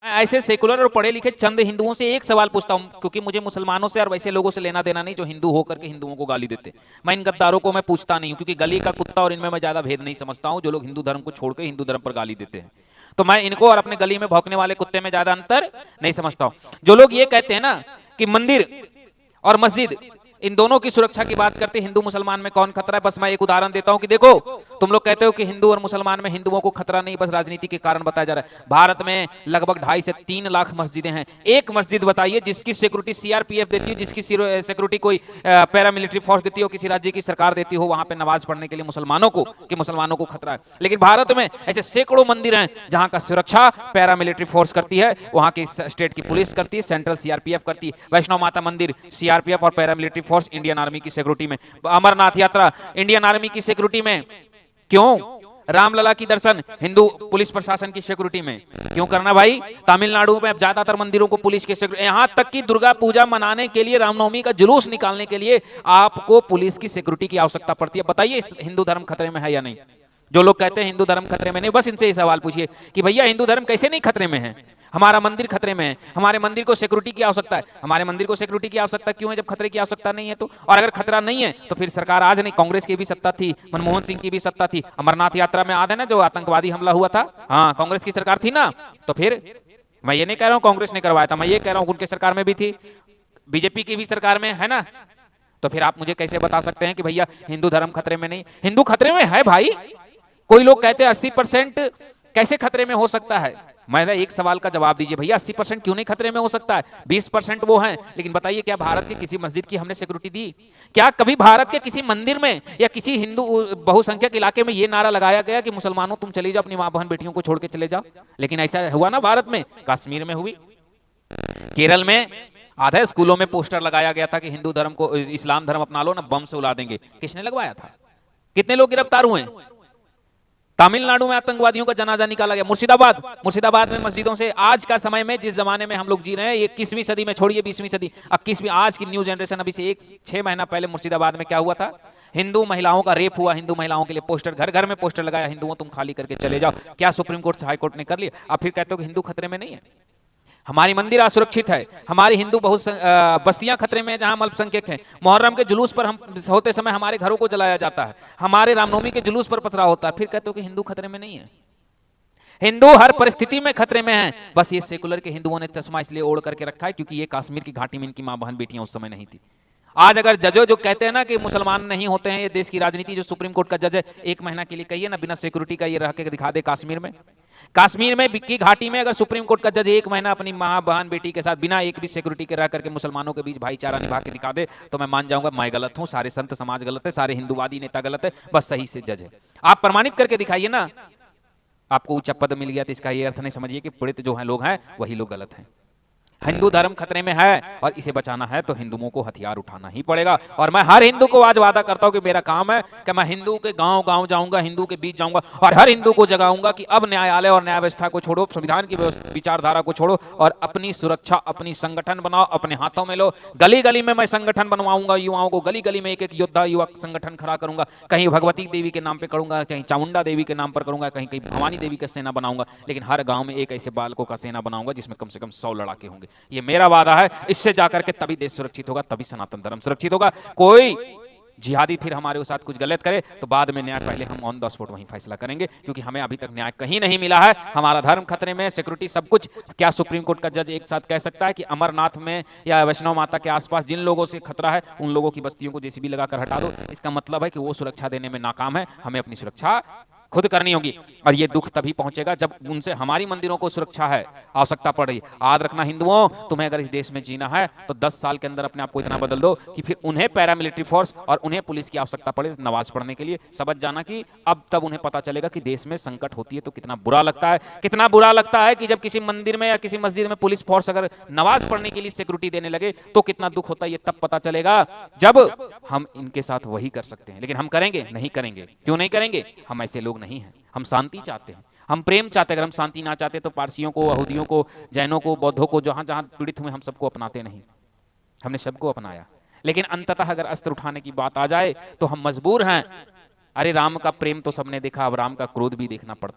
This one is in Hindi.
मैं ऐसे सेकुलर और पढ़े लिखे चंद हिंदुओं से एक सवाल पूछता हूं, क्योंकि मुझे मुसलमानों से और वैसे लोगों से लेना देना नहीं जो हिंदू होकर के हिंदुओं को गाली देते। मैं इन गद्दारों को मैं पूछता नहीं हूं, क्योंकि गली का कुत्ता और इनमें मैं ज्यादा भेद नहीं समझता हूं। जो लोग हिंदू धर्म को छोड़ के हिंदू धर्म पर गाली देते हैं, तो मैं इनको और अपने गली में भौंकने वाले कुत्ते में ज्यादा अंतर नहीं समझता हूं। जो लोग ये कहते हैं ना कि मंदिर और मस्जिद इन दोनों की सुरक्षा की बात करते, हिंदू मुसलमान में कौन खतरा है, बस मैं एक उदाहरण देता हूं कि देखो, तुम लोग कहते हो कि हिंदू और मुसलमान में हिंदुओं को खतरा नहीं, बस राजनीति के कारण बताया जा रहा है। भारत में लगभग 2.5 से 3 लाख मस्जिदें हैं। एक मस्जिद बताइए जिसकी सिक्योरिटी सीआरपीएफ देती हो, जिसकी सिक्योरिटी कोई पैरामिलिट्री फोर्स देती हो, किसी राज्य की सरकार देती हो, वहां पर नमाज पढ़ने के लिए मुसलमानों को, कि मुसलमानों को खतरा है। लेकिन भारत में ऐसे सैकड़ों मंदिर हैं जहां का सुरक्षा पैरामिलिट्री फोर्स करती है, वहां की स्टेट की पुलिस करती है, सेंट्रल सीआरपीएफ करती है। वैष्णो माता मंदिर सीआरपीएफ और पैरामिलिट्री फोर्स इंडियन आर्मी की सिक्योरिटी में। अमरनाथ यात्रा इंडियन आर्मी की सिक्योरिटी में। क्यों? रामलला की दर्शन हिंदू पुलिस प्रशासन की सिक्योरिटी में। क्यों करना भाई? तमिलनाडु में ज्यादातर मंदिरों को पुलिस की सिक्योरिटी, यहां तक कि दुर्गा पूजा मनाने के लिए, रामनवमी का जुलूस निकालने के लिए आपको पुलिस की सिक्योरिटी की आवश्यकता पड़ती है। बताइए हिंदू धर्म खतरे में है या नहीं? जो लोग कहते हैं हिंदू धर्म खतरे में नहीं, बस इनसे ये सवाल पूछिए कि भैया हिंदू धर्म कैसे नहीं खतरे में है? हमारा मंदिर खतरे में है, हमारे मंदिर को सिक्योरिटी की आवश्यकता है। हमारे मंदिर को सिक्योरिटी की आवश्यकता क्यों है जब खतरे की आवश्यकता नहीं है तो? और अगर खतरा नहीं है तो फिर सरकार आज नहीं, कांग्रेस की भी सत्ता थी, मनमोहन सिंह की भी सत्ता थी। अमरनाथ यात्रा में याद है ना जो आतंकवादी हमला हुआ था? हाँ, कांग्रेस की सरकार थी ना। तो फिर मैं ये नहीं कह रहा हूं कांग्रेस ने करवाया था, मैं ये कह रहा हूं उनके सरकार में भी थी, बीजेपी की भी सरकार में है ना। तो फिर आप मुझे कैसे बता सकते हैं कि भैया हिंदू धर्म खतरे में नहीं? हिंदू खतरे में है भाई। कोई लोग कहते हैं 80% कैसे खतरे में हो सकता है। मैंने एक सवाल का जवाब दीजिए भैया, 80% क्यों नहीं खतरे में हो सकता है? 20% वो हैं, लेकिन बताइए क्या भारत के किसी मस्जिद की हमने सिक्योरिटी दी? क्या कभी भारत के किसी मंदिर में या किसी हिंदू बहुसंख्यक इलाके में ये नारा लगाया गया कि मुसलमानों तुम चली जाओ, अपनी मां बहन बेटियों को छोड़ के चले जाओ? लेकिन ऐसा हुआ ना भारत में, कश्मीर में हुई, केरल में आधे स्कूलों में पोस्टर लगाया गया था कि हिंदू धर्म को, इस्लाम धर्म अपना लो ना, बम से उड़ा देंगे। किसने लगवाया था? कितने लोग गिरफ्तार हुए? तमिलनाडु में आतंकवादियों का जनाजा निकाला गया। मुर्शिदाबाद में मस्जिदों से, आज का समय में जिस जमाने में हम लोग जी रहे हैं, ये 21वीं सदी में, छोड़िए 20वीं सदी, 21वीं, आज की न्यू जनरेशन, अभी से 6 महीना पहले मुर्शिदाबाद में क्या हुआ था? हिंदू महिलाओं का रेप हुआ। हिंदू महिलाओं के लिए पोस्टर, घर घर में पोस्टर लगाया, हिंदुओं तुम खाली करके चले जाओ। क्या सुप्रीम कोर्ट से हाई कोर्ट ने कर लिया? आप फिर कहते हो कि हिंदू खतरे में नहीं है? हमारी मंदिर असुरक्षित है, हमारी हिंदू बहुत बस्तियां खतरे में है जहां हम अल्पसंख्यक हैं। मुहर्रम के जुलूस पर हम होते समय हमारे घरों को जलाया जाता है, हमारे रामनवमी के जुलूस पर पथराव होता है। फिर कहते हो कि हिंदू खतरे में नहीं है? हिंदू हर परिस्थिति में खतरे में है। बस ये सेकुलर के हिंदुओं ने चश्मा इसलिए ओढ़ करके रखा है क्योंकि ये कश्मीर की घाटी में इनकी मां बहन बेटियां उस समय नहीं थी। आज अगर जजों जो कहते हैं ना कि मुसलमान नहीं होते हैं ये देश की राजनीति, जो सुप्रीम कोर्ट का जज है, 1 महीना के लिए कहिए ना बिना सिक्योरिटी का ये रह के दिखा दे कश्मीर में की घाटी में, अगर सुप्रीम कोर्ट का जज 1 महीना अपनी मां बहन बेटी के साथ बिना एक भी सिक्योरिटी के रह करके मुसलमानों के बीच भाईचारा निभा के दिखा दे, तो मैं मान जाऊंगा मैं गलत हूं, सारे संत समाज गलत है, सारे हिंदूवादी नेता गलत है, बस सही से जज है। आप प्रमाणित करके दिखाइए ना। आपको ऊंचा पद मिल गया तो इसका ये अर्थ नहीं समझिए कि पीड़ित जो है लोग हैं वही लोग गलत हैं। हिंदू धर्म खतरे में है और इसे बचाना है तो हिंदुओं को हथियार उठाना ही पड़ेगा। और मैं हर हिंदू को आज वादा करता हूं कि मेरा काम है कि मैं हिंदू के गांव गांव जाऊंगा, हिंदू के बीच जाऊंगा और हर हिंदू को जगाऊंगा कि अब न्यायालय और न्याय व्यवस्था को छोड़ो, संविधान की विचारधारा को छोड़ो और अपनी सुरक्षा अपनी संगठन बनाओ, अपने हाथों में लो। गली गली में मैं संगठन बनवाऊंगा, युवाओं को गली गली में एक एक योद्धा युवा संगठन खड़ा करूंगा। कहीं भगवती देवी के नाम पे करूंगा, कहीं चामुंडा देवी के नाम पर करूंगा, कहीं कहीं भवानी देवी का सेना बनाऊंगा, लेकिन हर गांव में एक ऐसे बालकों का सेना बनाऊंगा जिसमें कम से कम 100 लड़ाके होंगे। ये मेरा वादा है। इससे जाकर के तभी देश सुरक्षित होगा, तभी सनातन धर्म सुरक्षित होगा। कोई जिहादी फिर हमारे साथ कुछ गलत करे तो बाद में न्याय पहले हम ऑन द स्पॉट वहीं फैसला करेंगे, क्योंकि हमें अभी तक न्याय कहीं नहीं मिला है। हमारा धर्म खतरे में, सिक्योरिटी सब कुछ। क्या सुप्रीम कोर्ट का जज एक साथ कह सकता है कि अमरनाथ में या वैष्णो माता के आसपास जिन लोगों से खतरा है उन लोगों की बस्तियों को जेसीबी लगाकर हटा दो? इसका मतलब है कि वो सुरक्षा देने में नाकाम है। हमें अपनी सुरक्षा खुद करनी होगी और ये दुख तभी पहुंचेगा जब उनसे हमारी मंदिरों को सुरक्षा है आवश्यकता पड़ रही। याद रखना हिंदुओं, तुम्हें अगर इस देश में जीना है तो 10 साल के अंदर अपने आप को इतना बदल दो कि फिर उन्हें पैरामिलिट्री फोर्स और उन्हें पुलिस की आवश्यकता पड़े नमाज पढ़ने के लिए। समझ जाना कि अब तब उन्हें पता चलेगा कि देश में संकट होती है तो कितना बुरा लगता है। कितना बुरा लगता है कि जब किसी मंदिर में या किसी मस्जिद में पुलिस फोर्स अगर नमाज पढ़ने के लिए सिक्योरिटी देने लगे तो कितना दुख होता है। ये तब पता चलेगा जब हम इनके साथ वही कर सकते हैं। लेकिन हम करेंगे नहीं? करेंगे। क्यों नहीं करेंगे? हम ऐसे लोग नहीं हैं। हम शांति चाहते हैं, हम प्रेम चाहते हैं। अगर हम शांति ना चाहते तो पारसियों को, यहूदियों को, जैनों को, बौद्धों को, जहां जहां पीड़ित हुए हम सबको अपनाते नहीं। हमने सबको अपनाया, लेकिन अंततः अगर अस्त्र उठाने की बात आ जाए तो हम मजबूर हैं। अरे राम का प्रेम तो सबने देखा, अब राम का क्रोध भी देखना पड़ता।